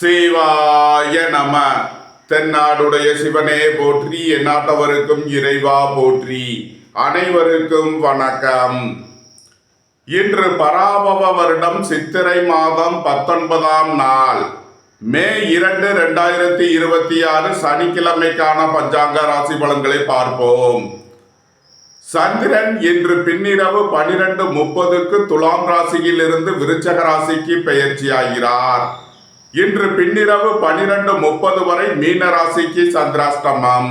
சிவாய நம. தென்னாடுடைய சிவனே போற்றி, எந்நாட்டவருக்கும் இறைவா போற்றி. அனைவருக்கும் வணக்கம். இன்று பராபவ வருடம் சித்திரை மாதம் 19ஆம் நாள், மே 2, 2026 சனிக்கிழமைக்கான பஞ்சாங்க ராசி பலன்களை பார்ப்போம். சந்திரன் இன்று பின்னிரவு 12:30க்கு துலாம் ராசியில் இருந்து விருச்சக ராசிக்கு பெயர்ச்சியாகிறார். இன்று பின்னிரவு 12:30 வரை மீன ராசிக்கு சந்திராஷ்டமம்,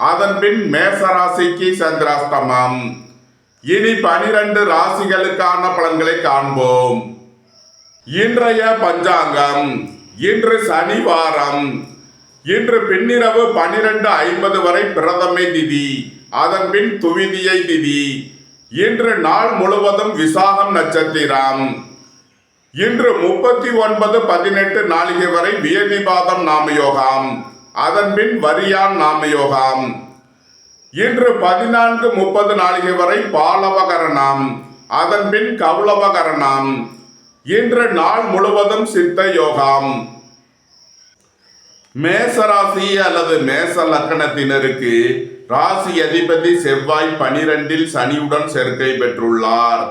அதன் பின் மேச ராசிக்கு சந்திராஷ்டமம். இனி 12 ராசிகளுக்கான பலன்களை காண்போம். இன்றைய பஞ்சாங்கம். இன்று சனிவாரம். இன்று பின்னிரவு 12:50 வரை பிரதமை திதி, அதன் பின் துவிதியை திதி. இன்று நாள் முழுவதும் விசாகம் நட்சத்திரம். இன்று 39:18 நாளிகை வரை வியதிபாதம் நாமயோகம், அதன் பின் வரியான் நாமயோகம். இன்று 14:30 நாளிகை வரை பாலவகரணம், அதன் பின் கௌளவகரணம். இன்று நாள் முழுவதும் சித்த யோகம். மேசராசி அல்லது மேச லக்கணத்தினருக்கு ராசி அதிபதி செவ்வாய் 12இல் சனியுடன் சேர்க்கை பெற்றுள்ளார்.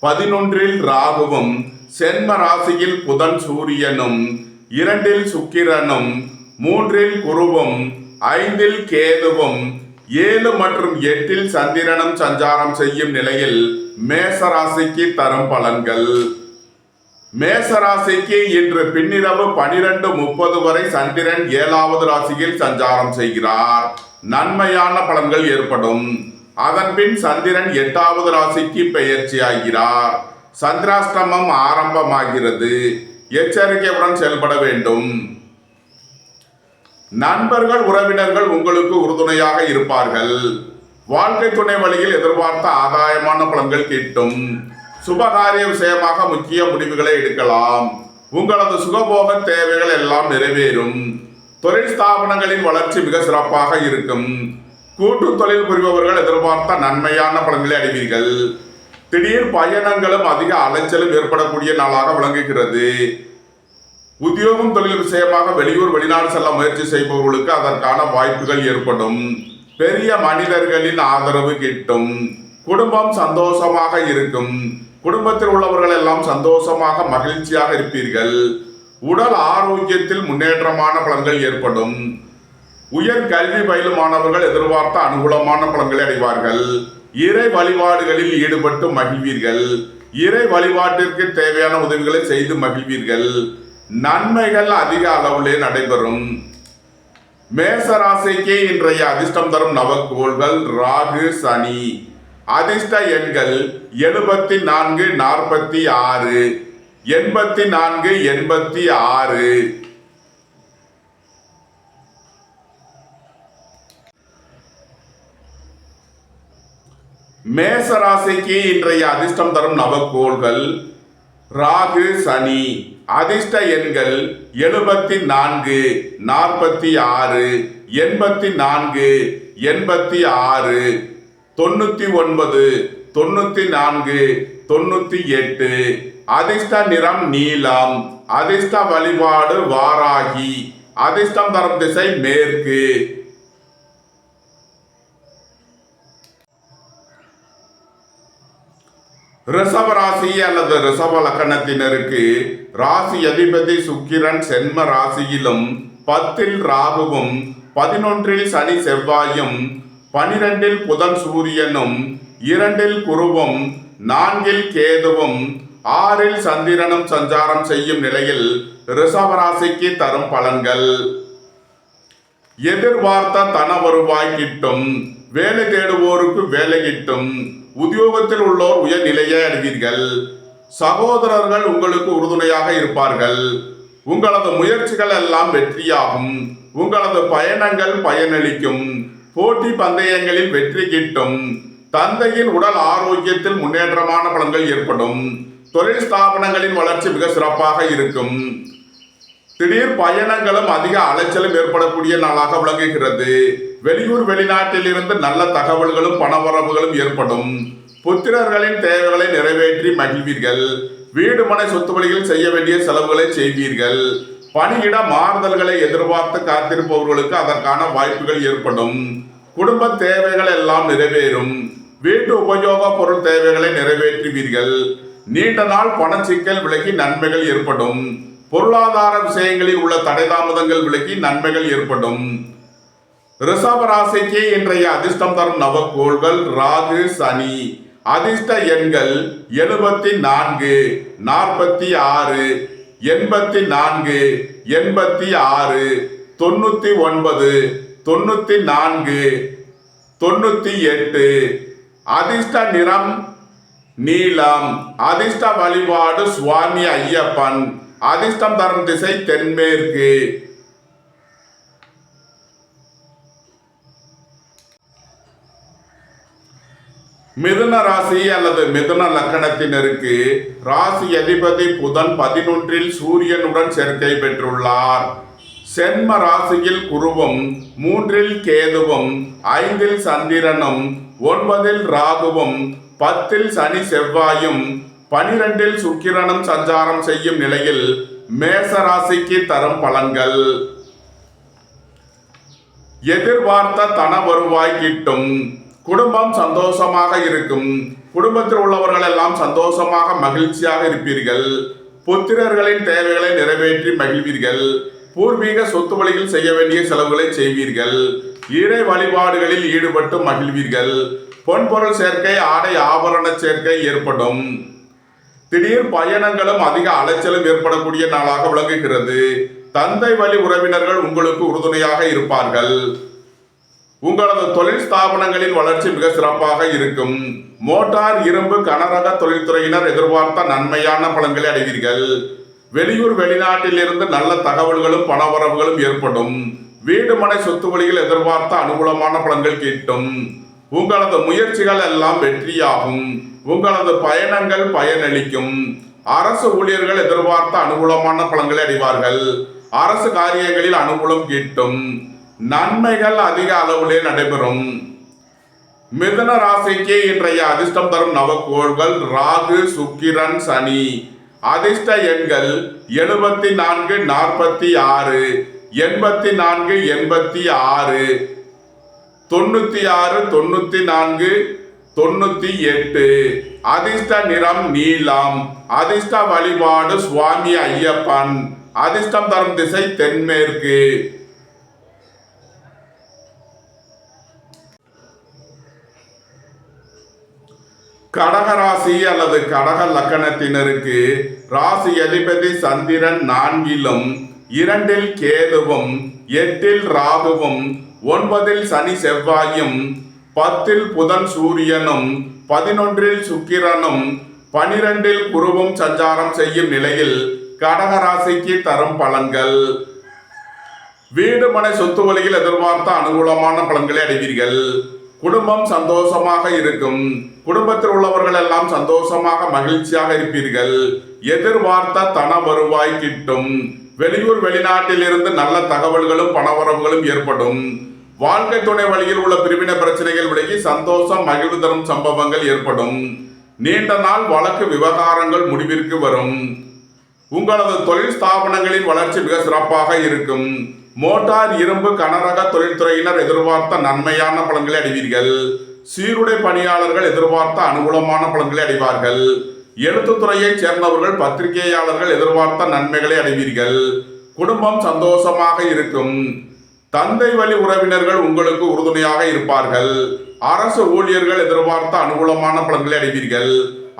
11இல் ராகுவும், சென்ம ராசியில் புதன் சூரியனும், 2இல் சுக்கிரனும், 3இல் குருவும், 5இல் கேதுவும், 7 மற்றும் 8இல் சந்திரனும் சஞ்சாரம் செய்யும் நிலையில் மேசராசிக்கு தரும் பலன்கள். மேசராசிக்கு இன்று பின்னிரவு 12:30 வரை சந்திரன் 7வது ராசியில் சஞ்சாரம் செய்கிறார். நன்மையான பலன்கள் ஏற்படும். அதன் பின் சந்திரன் 8வது ராசிக்கு பெயர்ச்சியாகிறார். சந்திராஷ்டமம் ஆரம்பமாகிறது. எச்சரிக்கையுடன் செயல்பட வேண்டும். நண்பர்கள், உறவினர்கள் உங்களுக்கு உறுதுணையாக இருப்பார்கள். வாழ்க்கை துணை வழியில் எதிர்பார்த்த ஆதாயமான பலன்கள் கிட்டும். சுபகாரிய விஷயமாக முக்கிய முடிவுகளை எடுக்கலாம். உங்களது சுகபோக தேவைகள் எல்லாம் நிறைவேறும். தொழில் ஸ்தாபனங்களின் வளர்ச்சி மிக சிறப்பாக இருக்கும். கூட்டு தொழில் புரிபவர்கள் எதிர்பார்த்த நன்மையான பலன்களை அடைவீர்கள். திடீர் பயணங்களும் அதிக அலைச்சலும் ஏற்படக்கூடிய நாளாக விளங்குகிறது. உத்தியோகம் தொழில் விஷயமாக வெளியூர் வெளிநாடு செல்ல முயற்சி செய்பவர்களுக்கு அதற்கான வாய்ப்புகள் ஏற்படும். பெரிய மனிதர்களின் ஆதரவு கிட்டும். குடும்பம் சந்தோஷமாக இருக்கும். குடும்பத்தில் உள்ளவர்கள் எல்லாம் சந்தோஷமாக மகிழ்ச்சியாக இருப்பீர்கள். உடல் ஆரோக்கியத்தில் முன்னேற்றமான பலன்கள் ஏற்படும். உயர் கல்வி பயிலும் மாணவர்கள் எதிர்பார்த்த அனுகூலமான பலன்களை அடைவார்கள். இறை வழிபாடுகளில் ஈடுபட்டு மகிழ்வீர்கள். இறை வழிபாட்டிற்கு தேவையான உதவிகளை செய்து மகிழ்வீர்கள். நன்மைகள் அதிக அளவிலே நடைபெறும். மேசராசிக்கு இன்றைய அதிர்ஷ்டம் தரும் நவக்கோள்கள் ராகு, சனி. அதிர்ஷ்ட எண்கள் 74, 46, 84, 86. மேசராசிக்கு இன்றைய அதிர்ஷ்டம் தரும் நவக்கோள்கள் ராகு, சனி. அதிர்ஷ்ட எண்கள் 74, 46, 84, 86, 99, 94, 98. அதிர்ஷ்ட நிறம் நீலம். அதிர்ஷ்ட வழிபாடு வாராகி. அதிர்ஷ்டம் தரும் திசை மேற்கு. ரிஷப ராசி அல்லது ரிஷப லக்கணத்தினருக்கு ராசி அதிபதி சுக்கிரன் சென்ம ராசியிலும், 10இல் ராகுவும், 11இல் சனி செவ்வாயும், 12இல் புதன் சூரியனும், 2இல் குருவும், 4இல் கேதுவும், 6இல் சந்திரனும் சஞ்சாரம் செய்யும் நிலையில் ரிஷப ராசிக்கு தரும் பலன்கள். எதிர்பார்த்த தன வருவாய் கிட்டும். வேலை தேடுவோருக்கு வேலை கிட்டும். உத்தியோகத்தில் உள்ளோர் உயர்நிலையை அடைவீர்கள். சகோதரர்கள் உங்களுக்கு உறுதுணையாக இருப்பார்கள். உங்களது முயற்சிகள் எல்லாம் வெற்றியாகும். உங்களது பயணங்கள் பயனளிக்கும். போட்டி பந்தயங்களில் வெற்றி கிட்டும். தந்தையின் உடல் ஆரோக்கியத்தில் முன்னேற்றமான பலன்கள் ஏற்படும். தொழில் ஸ்தாபனங்களின் வளர்ச்சி மிக சிறப்பாக இருக்கும். திடீர் பயணங்களும் அதிக அலைச்சலும் ஏற்படக்கூடிய நாளாக விளங்குகிறது. வெளியூர் வெளிநாட்டில் இருந்து நல்ல தகவல்களும் பணவரவுகளும் ஏற்படும். புத்திரர்களின் தேவைகளை நிறைவேற்றி மகிழ்வீர்கள். வீடு மனை சொத்து வழியில் செய்ய வேண்டிய செலவுகளை செய்வீர்கள். பணியிட மாறுதல்களை எதிர்பார்த்து காத்திருப்பவர்களுக்கு அதற்கான வாய்ப்புகள் ஏற்படும். குடும்ப தேவைகள் எல்லாம் நிறைவேறும். வீட்டு உபயோக பொருள் தேவைகளை நிறைவேற்றுவீர்கள். நீண்ட நாள் பணச்சிக்கல் விலகி நன்மைகள் ஏற்படும். பொருளாதார விஷயங்களில் உள்ள தடை தாமதங்கள் விலகி நன்மைகள் ஏற்படும். ரிஷப ராசிக்கு இன்றைய அதிர்ஷ்டம் தரும் நவக்கோள்கள் ராகு சனி. அதிர்ஷ்ட எண்கள் 74, 46, 84, 86, 99, 94, 98. அதிர்ஷ்ட நிறம் நீலம். அதிர்ஷ்ட வழிபாடு சுவாமி ஐயப்பன். அதிர்ஷ்டம் தரும் திசை தென்மேற்கு. மிதுன ராசி அல்லது மிதுன லக்கணத்தினருக்கு ராசி அதிபதி புதன் 11இல் சூரியனுடன் சேர்க்கை பெற்றுள்ளார். சென்ம ராசியில் குருவும், 3இல் கேதுவும், 5இல் சந்திரனும், 9இல் ராகுவும், 10இல் சனி செவ்வாயும், 12இல் சுக்கிரனும் சஞ்சாரம் செய்யும் நிலையில் மேச ராசிக்கு தரும் பலன்கள். எதிர்பார்த்த தன வருவாய் கிட்டும். குடும்பம் சந்தோஷமாக இருக்கும். குடும்பத்தில் உள்ளவர்கள் எல்லாம் சந்தோஷமாக மகிழ்ச்சியாக இருப்பீர்கள். புத்திரர்களின் தேவைகளை நிறைவேற்றி மகிழ்வீர்கள். பூர்வீக சொத்து வழியில் செய்ய வேண்டிய செலவுகளை செய்வீர்கள். இறை வழிபாடுகளில் ஈடுபட்டு மகிழ்வீர்கள். பொன்பொருள் சேர்க்கை, ஆடை ஆபரண சேர்க்கை ஏற்படும். திடீர் பயணங்களும் அதிக அலைச்சலும் ஏற்படக்கூடிய நாளாக விளங்குகிறது. தந்தை வழி உறவினர்கள் உங்களுக்கு உறுதுணையாக இருப்பார்கள். உங்களது தொழில் ஸ்தாபனங்களின் வளர்ச்சி மிக சிறப்பாக இருக்கும். மோட்டார், இரும்பு, கனரக தொழில்துறையினர் எதிர்பார்த்த நன்மையான பலன்களை அடைவீர்கள். வெளியூர் வெளிநாட்டில் இருந்து நல்ல தகவல்களும் பணவரவுகளும் ஏற்படும். வீடு மனை சொத்து வழியில் எதிர்பார்த்த அனுகூலமான பலன்கள் கிட்டும். உங்களது முயற்சிகள் எல்லாம் வெற்றியாகும். உங்களது பயணங்கள் பயனளிக்கும். அரசு ஊழியர்கள் எதிர்பார்த்த அனுகூலமான பலன்களை அடைவார்கள். அரசு காரியங்களில் அனுகூலம் கிட்டும். நன்மைகள் அதிக அளவிலே நடைபெறும். மிதுன ராசிக்கு இன்றைய அதிர்ஷ்டம் தரும் நவக்கோள்கள் ராகு, சுக்கிரன், சனி. அதிர்ஷ்ட எண்கள் 74, 46, 84, 86, 96, 94, 98. அதிர்ஷ்ட நிறம் நீலம். அதிர்ஷ்ட வழிபாடு சுவாமி ஐயப்பன். அதிர்ஷ்டம் தரும் திசை தென்மேற்கு. கடகராசி அல்லது கடக லக்கணத்தினருக்கு ராசி அதிபதி சந்திரன் 4இலும், 2இல் கேதுவும், 8இல் ராகுவும், 9இல் சனி செவ்வாயும், 10இல் புதன் சூரியனும், 11இல் சுக்கிரனும், 12இல் குருவும் சஞ்சாரம் செய்யும் நிலையில் கடகராசிக்கு தரும் பலன்கள். வீடு மனை சொத்து வழியில் எதிர்பார்த்த அனுகூலமான பலன்களை அடைவீர்கள். குடும்பம் சந்தோஷமாக இருக்கும். குடும்பத்தில் உள்ளவர்கள் எல்லாம் சந்தோஷமாக மகிழ்ச்சியாக இருப்பீர்கள். எதிர்பார்த்த தன வருவாய் கிட்டும். வெளியூர் வெளிநாட்டில் இருந்து நல்ல தகவல்களும் பணவரவுகளும் ஏற்படும். வாழ்க்கை துணை வழியில் உள்ள பிரிவினை பிரச்சனைகள் விலகி சந்தோஷம் மகிழ்வு தரும் சம்பவங்கள் ஏற்படும். நீண்ட நாள் வழக்கு விவகாரங்கள் முடிவிற்கு வரும். உங்களது தொழில் ஸ்தாபனங்களின் வளர்ச்சி மிக சிறப்பாக இருக்கும். மோட்டார், இரும்பு, கனரக தொழில்துறையினர் எதிர்பார்த்த நன்மையான பலன்களை அடைவீர்கள். சீருடை பணியாளர்கள் எதிர்பார்த்த அனுகூலமான பலன்களை அடைவார்கள். எழுத்துத்துறையைச் சேர்ந்தவர்கள், பத்திரிகையாளர்கள் எதிர்பார்த்த நன்மைகளை அடைவீர்கள். குடும்பம் சந்தோஷமாக இருக்கும். தந்தை வழி உறவினர்கள் உங்களுக்கு உறுதுணையாக இருப்பார்கள். அரசு ஊழியர்கள் எதிர்பார்த்த அனுகூலமான பலன்களை அடைவீர்கள்.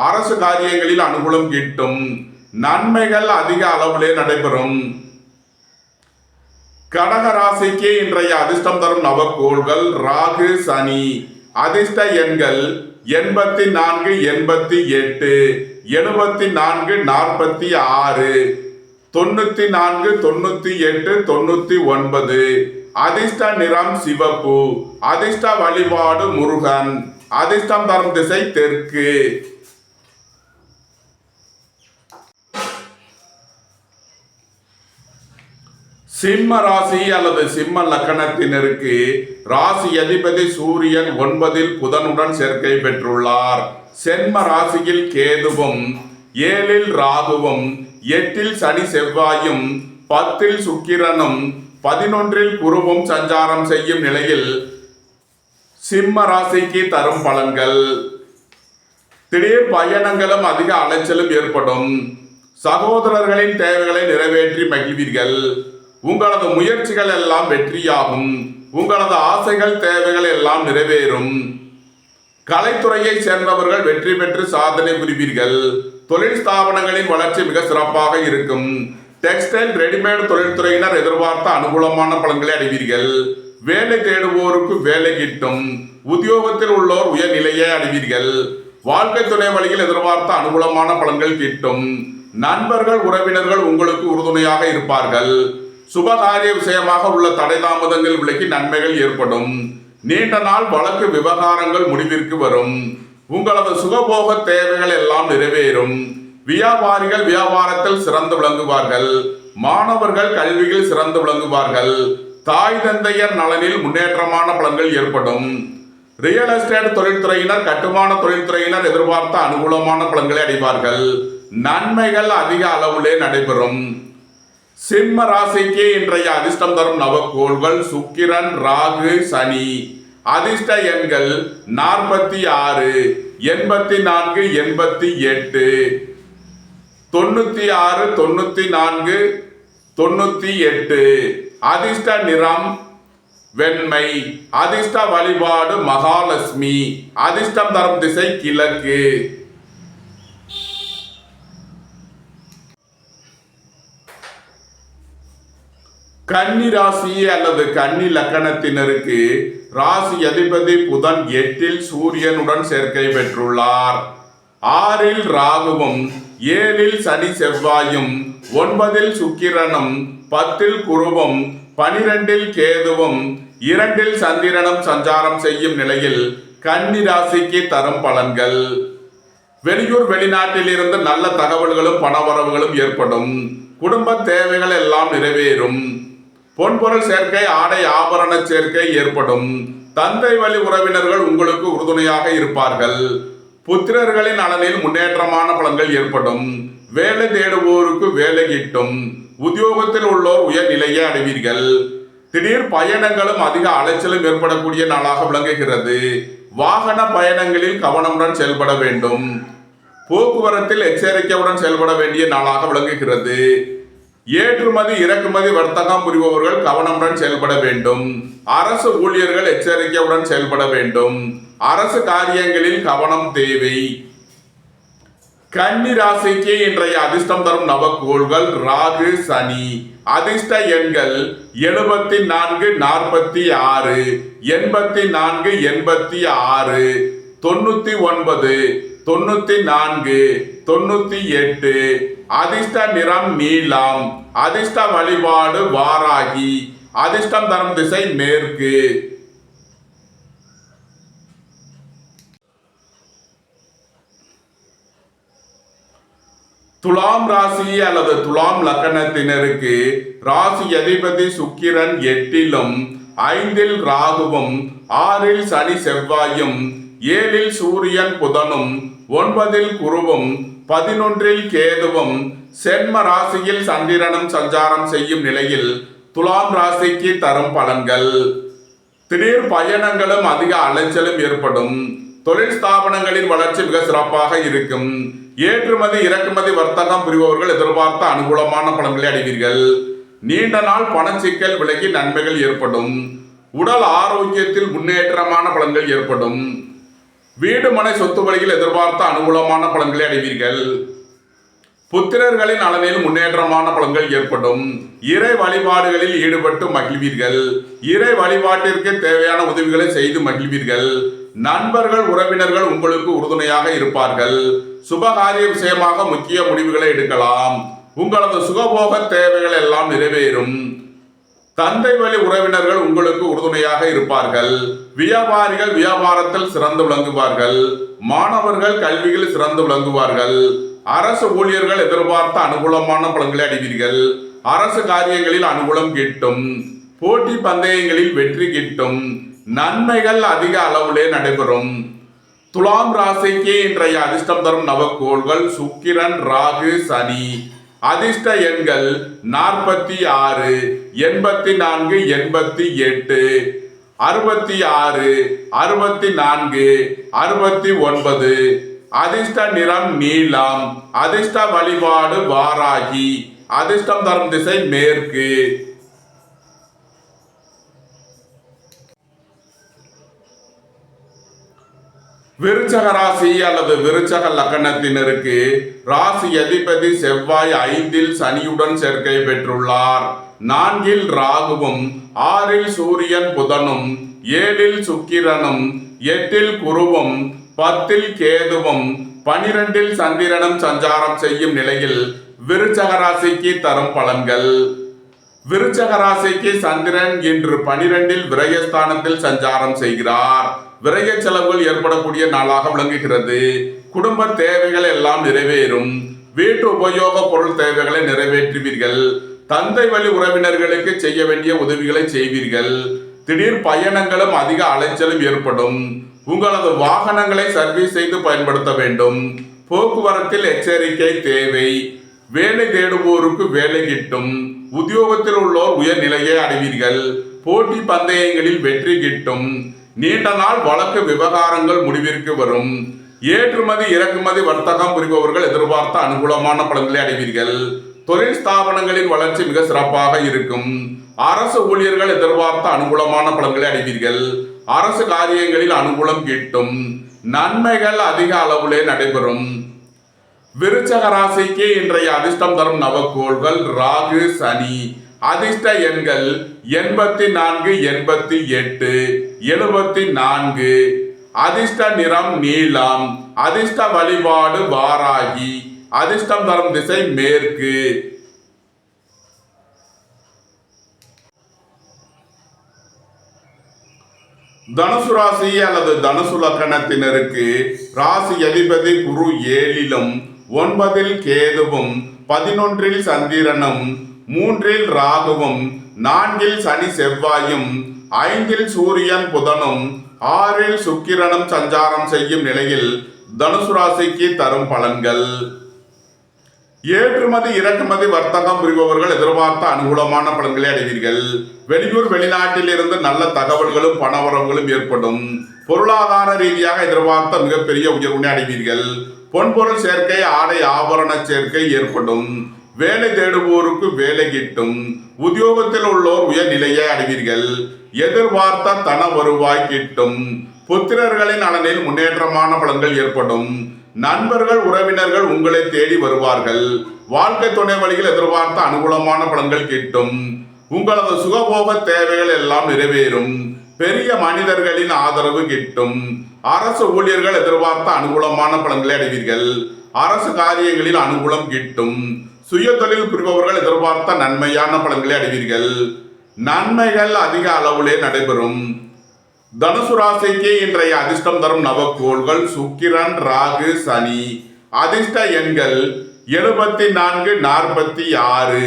அரசு காரியங்களில் அனுகூலம் கிட்டும். நன்மைகள் அதிக அளவிலே நடைபெறும். கடகராசிக்கு இன்றைய அதிர்ஷ்டம் தரும் நவக்கோள்கள் ராகு, சனி. அதிர்ஷ்ட எண்கள் 84, 88, 74, 46, 94, 98, 99. அதிர்ஷ்ட நிறம் சிவப்பு. அதிர்ஷ்ட வழிபாடு முருகன். அதிர்ஷ்டம் தரும் திசை தெற்கு. சிம்ம ராசி அல்லது சிம்ம லக்கணத்தினருக்கு ராசி அதிபதி சூரியன் 9இல் புதனுடன் சேர்க்கை பெற்றுள்ளார். சென்ம ராசியில் கேதுவும், 7இல் ராகுவும், 8இல் சனி செவ்வாயும், 10ல் சுக்கிரனும் 11ல் குருவும் சஞ்சாரம் செய்யும் நிலையில் சிம்ம ராசிக்கு தரும் பலன்கள். திடீர் பயணங்களும் அதிக அலைச்சலும் ஏற்படும். சகோதரர்களின் தேவைகளை நிறைவேற்றி மகிழ்வீர்கள். உங்களது முயற்சிகள் எல்லாம் வெற்றியாகும். உங்களது ஆசைகள் தேவைகள் எல்லாம் நிறைவேறும். கலைத்துறையை சேர்ந்தவர்கள் வெற்றி பெற்று சாதனை புரிவீர்கள். தொழில் ஸ்தாபனங்களின் வளர்ச்சி மிக சிறப்பாக இருக்கும். டெக்ஸ்டைல் ரெடிமேட் தொழில்துறையினர் எதிர்பார்த்த அனுகூலமான பலன்களை அடைவீர்கள். வேலை தேடுவோருக்கு வேலை கிட்டும். உத்தியோகத்தில் உள்ளோர் உயர்நிலையை அடைவீர்கள். வாழ்க்கை துணை வழியில் எதிர்பார்த்த அனுகூலமான பலன்கள் கிட்டும். நண்பர்கள் உறவினர்கள் உங்களுக்கு உறுதுணையாக இருப்பார்கள். சுபகாரிய விஷயமாக உள்ள தடை தாமதங்கள் விலகி நன்மைகள் ஏற்படும். நீண்ட நாள் வழக்கு விவகாரங்கள் முடிவிற்கு வரும். உங்களது சுகபோக தேவைகள் எல்லாம் நிறைவேறும். வியாபாரிகள் வியாபாரத்தில் சிறந்து விளங்குவார்கள். மாணவர்கள் கல்வியில் சிறந்து விளங்குவார்கள். தாய் தந்தையர் நலனில் முன்னேற்றமான பலன்கள் ஏற்படும். ரியல் எஸ்டேட் தொழில்துறையினர் கட்டுமான தொழில்துறையினர் எதிர்பார்த்த அனுகூலமான பலன்களை அடைவார்கள். நன்மைகள் அதிக அளவிலே நடைபெறும். சிம்ம ராசிக்கு இன்றைய அதிர்ஷ்டம் தரும் நவக்கோள்கள் சுக்கிரன், ராகு, சனி. அதிர்ஷ்ட எண்கள் 46, 84, 88, 96, 94, 98. அதிர்ஷ்ட நிறம் வெண்மை. அதிர்ஷ்ட வழிபாடு மகாலட்சுமி. அதிர்ஷ்டம் தரும் திசை கிழக்கு. கன்னி ராசி அல்லது கன்னி லக்கணத்தினருக்கு ராசி அதிபதி புதன் 8ல் சூரியனுடன் சேர்க்கை பெற்றுள்ளார். 6ல் ராகுவும் 7ல் சனி செவ்வாயும் 9ல் சுக்கிரனும் 10ல் குருவும் 12ல் கேதுவும் 2ல் சந்திரனும் சஞ்சாரம் செய்யும் நிலையில் கன்னி ராசிக்கு தரும் பலன்கள். வெளியூர் வெளிநாட்டில் இருந்து நல்ல தகவல்களும் பணவரவுகளும் ஏற்படும். குடும்ப தேவைகள் எல்லாம் நிறைவேறும். பொன்பொருள் சேர்க்கை ஆடை ஆபரண சேர்க்கை ஏற்படும். தந்தை வழி உறவினர்கள் உங்களுக்கு உறுதுணையாக இருப்பார்கள். புத்திரர்களின் நலனில் முன்னேற்றமான பலன்கள் ஏற்படும். வேலை தேடுவோருக்கு வேலை கிட்டும். உத்தியோகத்தில் உள்ளோர் உயர்நிலையை அடைவீர்கள். திடீர் பயணங்களும் அதிக அலைச்சலும் ஏற்படக்கூடிய நாளாக விளங்குகிறது. வாகன பயணங்களில் கவனமுடன் செயல்பட வேண்டும். போக்குவரத்தில் எச்சரிக்கையுடன் செயல்பட வேண்டிய நாளாக விளங்குகிறது. ஏற்றுமதி இறக்குமதி வர்த்தகம் புரிபவர்கள் கவனமுடன் செயல்பட வேண்டும். அரசு ஊழியர்கள் எச்சரிக்கையுடன் செயல்பட வேண்டும். அரசு காரியங்களில் கவனம் தேவை. கன்னி ராசிக்கு இன்றைய அதிர்ஷ்டம் தரும் நவக்கோள்கள் ராகு, சனி. அதிர்ஷ்ட எண்கள் 74, 46, 84, 86, 99, 94, 98. அதிர்ஷ்ட நிறம் நீலம். அதிர்ஷ்ட வழிபாடு வாராகி. அதிர்ஷ்டம் தரும் திசை மேற்கு. துலாம் ராசி அல்லது துலாம் லக்கணத்தினருக்கு ராசி அதிபதி சுக்கிரன் 8லும் 5ல் ராகுவும் 6ல் சனி செவ்வாயும் 7ல் சூரியன் புதனும் 9ல் குருவும் 11ல் கேதுவும் சென்ம ராசியில் சந்திரனும் சஞ்சாரம் செய்யும் நிலையில் துலாம் ராசிக்கு தரும் பலன்கள். திடீர் பயணங்களும் அதிக அலைச்சலும் ஏற்படும். தொழில் ஸ்தாபனங்களின் வளர்ச்சி மிக சிறப்பாக இருக்கும். ஏற்றுமதி இறக்குமதி வர்த்தகம் புரிபவர்கள் எதிர்பார்த்த அனுகூலமான பலன்களை அடைவீர்கள். நீண்ட நாள் பணச்சிக்கல் விலகி நன்மைகள் ஏற்படும். உடல் ஆரோக்கியத்தில் முன்னேற்றமான பலன்கள் ஏற்படும். வீடு மனை சொத்து வழியில் எதிர்பார்த்த அனுகூலமான பலன்களை அடைவீர்கள். புத்திரர்களின் நலனில் முன்னேற்றமான பலன்கள் ஏற்படும். இறை வழிபாடுகளில் ஈடுபட்டு மகிழ்வீர்கள். இறை வழிபாட்டிற்கு தேவையான உதவிகளை செய்து மகிழ்வீர்கள். நண்பர்கள் உறவினர்கள் உங்களுக்கு உறுதுணையாக இருப்பார்கள். சுபகாரிய விஷயமாக முக்கிய முடிவுகளை எடுக்கலாம். உங்களது சுகபோக தேவைகள் எல்லாம் நிறைவேறும். தந்தை வழி உறவினர்கள் உங்களுக்கு உறுதுணையாக இருப்பார்கள். வியாபாரிகள் வியாபாரத்தில் சிறந்து விளங்குவார்கள். மாணவர்கள் கல்வியில் சிறந்து விளங்குவார்கள். அரசு ஊழியர்கள் எதிர்பார்த்த அனுகூலமான பலன்களை அடைவீர்கள். அரசு காரியங்களில் அனுகூலம் கிட்டும். போட்டி பந்தயங்களில் வெற்றி கிட்டும். நன்மைகள் அதிக அளவிலே நடைபெறும். துலாம் ராசிக்கு இன்றைய அதிர்ஷ்டம் தரும் நவக்கோள்கள் சுக்கிரன், ராகு, சனி. அதிர்ஷ்ட எண்கள் 46, 84, 88, 66, 64, 69. அதிர்ஷ்ட நிறம் நீலம். அதிர்ஷ்ட வழிபாடு வாராகி. அதிர்ஷ்டம் தரும் திசை மேற்கு. விருச்சக ராசி அல்லது விருச்சக லக்னத்தினருக்கு ராசி அதிபதி செவ்வாய் 5ல் சனியுடன் சேர்க்கை பெற்றுள்ளார். 4ல் ராகுவும், 6ல் சூரியன் புதனும், 7ல் சுக்கிரனும், 8ல் குருவும், 10ல் கேதுவும், 12ல் சந்திரனும் சஞ்சாரம் செய்யும் நிலையில் விருச்சக ராசிக்கு தரும் பலன்கள். விருச்சக ராசிக்கு சந்திரன் இன்று 12ல் விரயஸ்தானத்தில் சஞ்சாரம் செய்கிறார். விரய செலவுகள் ஏற்படக்கூடிய நாளாக விளங்குகிறது. குடும்ப தேவைகள் எல்லாம் நிறைவேறும். வீட்டு உபயோக பொருள் தேவைகளை நிறைவேற்றுவீர்கள். தந்தை வழி உறவினர்களுக்கு செய்ய வேண்டிய உதவிகளை செய்வீர்கள். திடீர் பயணங்களும் அதிக அலைச்சலும் ஏற்படும். உங்களது வாகனங்களை சர்வீஸ் செய்து பயன்படுத்த வேண்டும். போக்குவரத்தில் எச்சரிக்கை தேவை. வேலை தேடுவோருக்கு வேலை கிட்டும். உத்தியோகத்தில் உள்ளோர் உயர்நிலையை அடைவீர்கள். போட்டி பந்தயங்களில் வெற்றி கிட்டும். நீண்ட நாள் வழக்கு விவகாரங்கள் முடிவிற்கு வரும். ஏற்றுமதி இறக்குமதி வர்த்தகம் புரிபவர்கள் எதிர்பார்த்த அனுகூலமான பலன்களை அடைவீர்கள். தொழில் ஸ்தாபனங்களின் வளர்ச்சி மிக சிறப்பாக இருக்கும். அரசு ஊழியர்கள் எதிர்பார்த்த அனுகூலமான பலன்களை அடைவீர்கள். அரசு காரியங்களில் அனுகூலம் கிட்டும். நன்மைகள் அதிக அளவிலே நடைபெறும். விருச்சக ராசிக்கு இன்றைய அதிர்ஷ்டம் தரும் நவக்கோள்கள் ராகு, சனி. அதிர்ஷ்ட எண்கள் 84, 88, 74. அதிர்ஷ்ட நிறம் நீலம். அதிர்ஷ்ட வழிபாடு வாராகி. அதிர்ஷ்டம் தரும் திசை மேற்கு. தனுசு ராசி அல்லது தனுசு லக்னத்தினருக்கு ராசி அதிபதி குரு 7லும் 9ல் கேதுவும் 11ல் சந்திரனும் 3ல் ராகுவும் 4ல் சனி செவ்வாயும் 5ல் சூரியன் புதனும் 6ல் சுக்கிரனும் சஞ்சாரம் செய்யும் நிலையில் தனுசு ராசிக்கு தரும் பலன்கள். ஏற்றுமதி இறக்குமதி வர்த்தகம் புரிபவர்கள் எதிர்பார்த்த அனுகூலமான பலன்களை அடைவீர்கள். வெளியூர் வெளிநாட்டில் இருந்து நல்ல தகவல்களும் பணவரவுகளும் ஏற்படும். பொருளாதார ரீதியாக எதிர்பார்த்த மிகப்பெரிய உயர்வினை அடைவீர்கள். பொன்பொருள் சேர்க்கை, ஆடை ஆபரண சேர்க்கை ஏற்படும். வேலை தேடுவோருக்கு வேலை கிட்டும். உத்தியோகத்தில் உள்ளோர் உயர்நிலையை அடைவீர்கள். எதிர்பார்த்த தன வருவாய் கிட்டும். புத்திரர்களின் நலனில் முன்னேற்றமான பலன்கள் ஏற்படும். நண்பர்கள் உறவினர்கள் உங்களை தேடி வருவார்கள். வாழ்க்கை துணை வழியில் எதிர்பார்த்த அனுகூலமான பலன்கள் கிட்டும். உங்களது சுகபோக தேவைகள் எல்லாம் நிறைவேறும். பெரிய மனிதர்களின் ஆதரவு கிட்டும். அரசு ஊழியர்கள் எதிர்பார்த்த அனுகூலமான பலன்களை அடைவீர்கள். அரசு காரியங்களில் அனுகூலம் கிட்டும். சுய தொழில் புரிபவர்கள் எதிர்பார்த்த நன்மையான பலன்களை அடைவீர்கள். நன்மைகள் அதிக அளவிலே நடைபெறும். தனுசு ராசிக்கு இன்றைய அதிர்ஷ்டம் தரும் நவக்கோள்கள் சுக்கிரன், ராகு, சனி. அதிர்ஷ்ட எண்கள் 74, 46,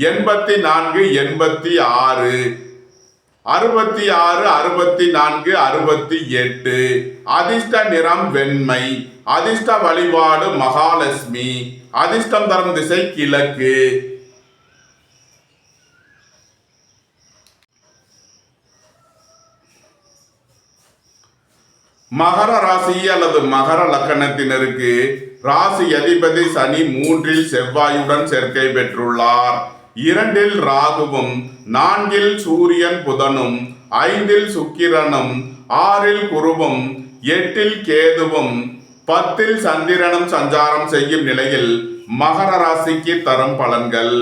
84, 86, 66, 64, 68. அதிர்ஷ்ட நிறம் வெண்மை. அதிர்ஷ்ட வழிபாடு மகாலட்சுமி. அதிர்ஷ்டம் தரும் திசை கிழக்கு. மகர ராசி அல்லது மகர லக்னத்தினருக்கு ராசி அதிபதி சனி 3ல் செவ்வாயுடன் சேர்க்கை பெற்றுள்ளார். 2ல் ராகுவும், 4ல் சூரியன் புதனும், 5ல் சுக்கிரனும், 6ல் குருவும், 8ல் கேதுவும், 10ல் சந்திரனும் சஞ்சாரம் செய்யும் நிலையில் மகர ராசிக்கு தரும் பலன்கள்.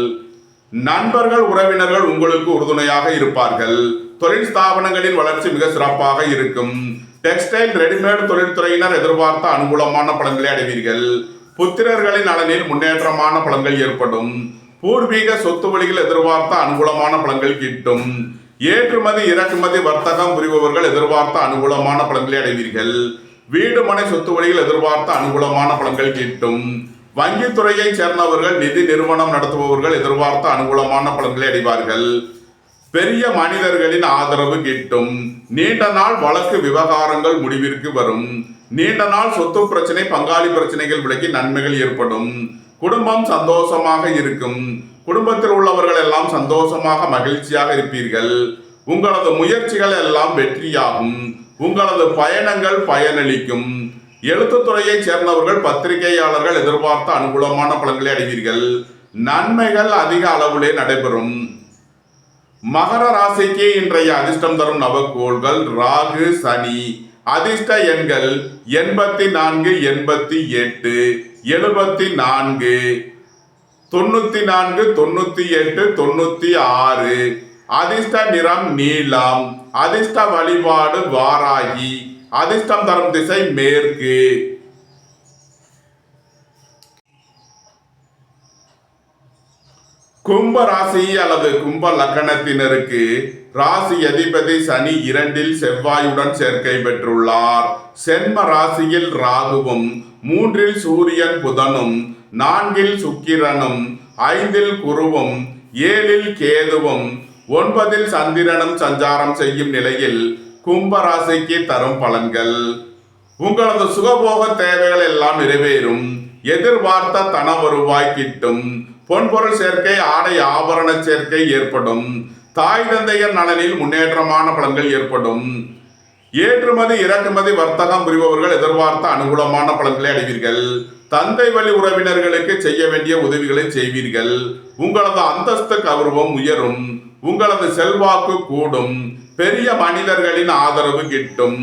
நண்பர்கள் உறவினர்கள் உங்களுக்கு உறுதுணையாக இருப்பார்கள். தொழில் ஸ்தாபனங்களின் வளர்ச்சி மிக சிறப்பாக இருக்கும். டெக்ஸ்டைல் ரெடிமேட் தொழில்துறையினர் எதிர்பார்த்த அனுகூலமான பலன்களை அடைவீர்கள். புத்திரர்களின் நலனில் முன்னேற்றமான பலன்கள் ஏற்படும். பூர்வீக சொத்து வழிகள் எதிர்பார்த்த அனுகூலமான பலன்கள் கிட்டும். ஏற்றுமதி இறக்குமதி வர்த்தகம் புரிபவர்கள் எதிர்பார்த்த அனுகூலமான பலன்களை அடைவீர்கள். வீடு மனை சொத்து வழிகள் எதிர்பார்த்த அனுகூலமான பலன்கள் கிட்டும். வங்கித்துறையை சேர்ந்தவர்கள், நிதி நிறுவனம் நடத்துபவர்கள் எதிர்பார்த்த அனுகூலமான பலன்களை அடைவார்கள். பெரிய மனிதர்களின் ஆதரவு கிட்டும். நீண்ட நாள் வழக்கு விவகாரங்கள் முடிவிற்கு வரும். நீண்ட நாள் சொத்து பிரச்சனை, பங்காளி பிரச்சனைகள் விலகி நன்மைகள் ஏற்படும். குடும்பம் சந்தோஷமாக இருக்கும். குடும்பத்தில் உள்ளவர்கள் எல்லாம் சந்தோஷமாக மகிழ்ச்சியாக இருப்பீர்கள். உங்களது முயற்சிகள் எல்லாம் வெற்றியாகும். உங்களது பயணங்கள் பயனளிக்கும். எழுத்துத்துறையை சேர்ந்தவர்கள் பத்திரிகையாளர்கள் எதிர்பார்த்த அனுகூலமான பலன்களை அடைவீர்கள். நன்மைகள் அதிக அளவிலே நடைபெறும். மகர ராசிக்கு இன்றைய அதிர்ஷ்டம் தரும் நவக்கோள்கள் ராகு சனி. அதிர்ஷ்ட எண்கள் 84 88 74 94 98 96. அதிர்ஷ்ட நிறம் நீலம். அதிர்ஷ்ட வழிபாடு வாராகி. அதிர்ஷ்டம் தரும் திசை மேற்கு. கும்ப ராசி அல்லது கும்ப லக்கணத்தினருக்கு ராசி அதிபதி சனி 2 செவ்வாயுடன் சேர்க்கை பெற்றுள்ளார். சென்ம ராசியில் ராகுவும் 3 சூரியன் புதனும் 4 சுக்கிரனும் 5 குருவும் 7 கேதுவும் 9 சந்திரனும் சஞ்சாரம் செய்யும் நிலையில் கும்ப ராசிக்கு தரும் பலன்கள். உங்களது சுகபோக தேவைகள் எல்லாம் நிறைவேறும். எதிர்பார்த்த தன வருவாய் கிட்டும். பொன்பொருள் சேர்க்கை ஆடை ஆபரண சேர்க்கை ஏற்படும். தாய் தந்தையர் நலனில் முன்னேற்றமான பலன்கள் ஏற்படும். ஏற்றுமதி இறக்குமதி வர்த்தகம் புரிபவர்கள் எதிர்பார்த்த அனுகூலமான பலன்களை அடைவீர்கள். தந்தை வழி உறவினர்களுக்கு செய்ய வேண்டிய உதவிகளை செய்வீர்கள். உங்களது அந்தஸ்து கௌரவம் உயரும். உங்களது செல்வாக்கு கூடும். பெரிய மனிதர்களின் ஆதரவு கிட்டும்.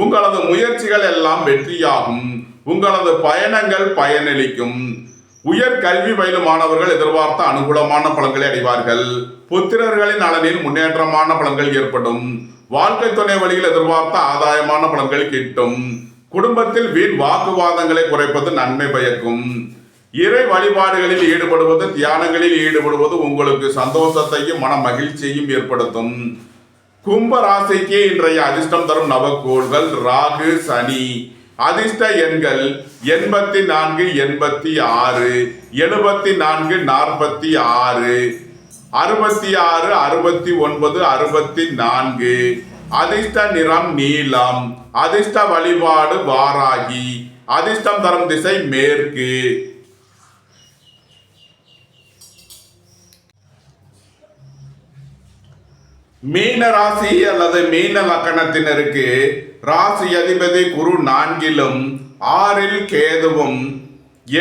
உங்களது முயற்சிகள் எல்லாம் வெற்றியாகும். உங்களது பயணங்கள் பயனளிக்கும். உயர் கல்வி பயிலும் மாணவர்கள் எதிர்பார்த்த அனுகூலமான பலன்களை அடைவார்கள். புத்திரர்களின் நலனில் முன்னேற்றமான பலன்கள் ஏற்படும். வாழ்க்கை துணை வழியில் எதிர்பார்த்த ஆதாயமான பலன்கள் கிட்டும். குடும்பத்தில் வீண் வாக்குவாதங்களை குறைப்பது நன்மை பயக்கும். இறை வழிபாடுகளில் ஈடுபடுவது தியானங்களில் ஈடுபடுவது உங்களுக்கு சந்தோஷத்தையும் மன மகிழ்ச்சியையும் ஏற்படுத்தும். கும்ப ராசிக்கு இன்றைய அதிர்ஷ்டம் தரும் நவக்கோள்கள் ராகு சனி. அதிர்ஷ்ட எண்கள் 84 86 74 46 66 69 64. அதிர்ஷ்ட நிறம் நீலம். அதிர்ஷ்ட வழிபாடு வாராகி. அதிர்ஷ்டம் தரும் திசை மேற்கு. மீன ராசி அல்லது மீன லக்கணத்தினருக்கு ராசி அதிபதி குரு 4 6 கேதுவும்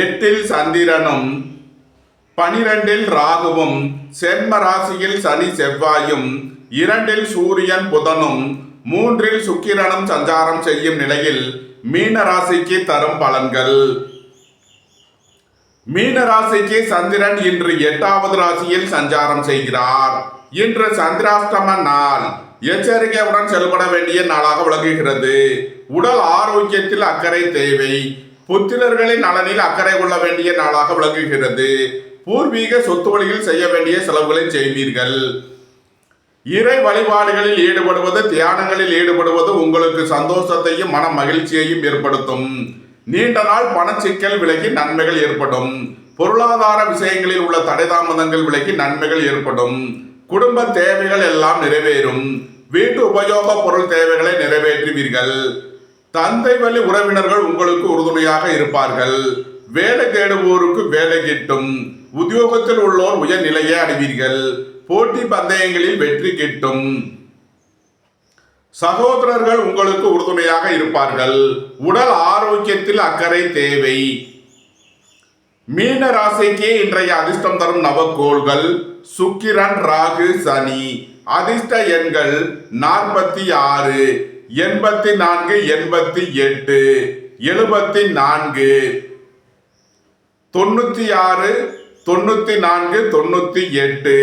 8 சந்திரனும் 12 ராகுவும் சென்ம ராசியில் சனி செவ்வாயும் 2 சூரியன் புதனும் 3 சுக்கிரனும் சஞ்சாரம் செய்யும் நிலையில் மீன ராசிக்கு தரும் பலன்கள். மீன ராசிக்கு சந்திரன் இன்று 8வது ராசியில் சஞ்சாரம் செய்கிறார். இன்று சந்திராஷ்டம நாள். எச்சரிக்கையுடன் செயல்பட வேண்டிய நாளாக விளங்குகிறது. உடல் ஆரோக்கியத்தில் அக்கறை தேவை. புத்திரர்களின் நலனில் அக்கறை கொள்ள வேண்டிய நாளாக விளங்குகிறது. பூர்வீக சொத்து வழியில் செய்ய வேண்டிய செலவுகளை செய்வீர்கள். இறை வழிபாடுகளில் ஈடுபடுவது தியானங்களில் ஈடுபடுவது உங்களுக்கு சந்தோஷத்தையும் மன மகிழ்ச்சியையும் ஏற்படுத்தும். நீண்ட நாள் பணச்சிக்கல் விலகி நன்மைகள் ஏற்படும். பொருளாதார விஷயங்களில் உள்ள தடைதாமதங்கள் விலகி நன்மைகள் ஏற்படும். குடும்ப தேவைகள் எல்லாம் நிறைவேறும். வீட்டு உபயோக பொருள் தேவைகளை நிறைவேற்றுவீர்கள். தந்தை வழி உறவினர்கள் உங்களுக்கு உறுதுணையாக இருப்பார்கள். வேலை தேடுவோருக்கு வேலை கிட்டும். உத்தியோகத்தில் உள்ளோர் உயர் நிலையை அடைவீர்கள். போட்டி பந்தயங்களில் வெற்றி கிட்டும். சகோதரர்கள் உங்களுக்கு உறுதுணையாக இருப்பார்கள். உடல் ஆரோக்கியத்தில் அக்கறை தேவை. மீன ராசிக்கு இன்றைய அதிர்ஷ்டம் தரும் நவக்கோள்கள் சுக்கிரன் ராகு சனி. அதிர்ஷ்ட எண்கள் 46 84 88 74 96 94 98.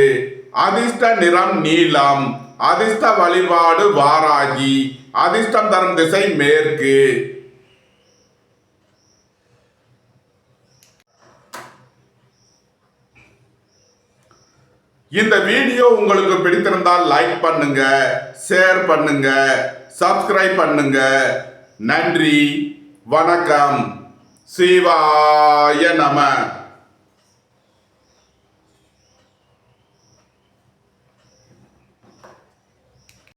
அதிர்ஷ்ட நிறம் நீலம். அதிர்ஷ்ட வழிபாடு வாராகி. அதிர்ஷ்டம் தரும் திசை மேற்கு. இந்த வீடியோ உங்களுக்கு பிடித்திருந்தால் லைக் பண்ணுங்க, ஷேர் பண்ணுங்க, சப்ஸ்கிரைப் பண்ணுங்க. நன்றி, வணக்கம். சிவாய நம.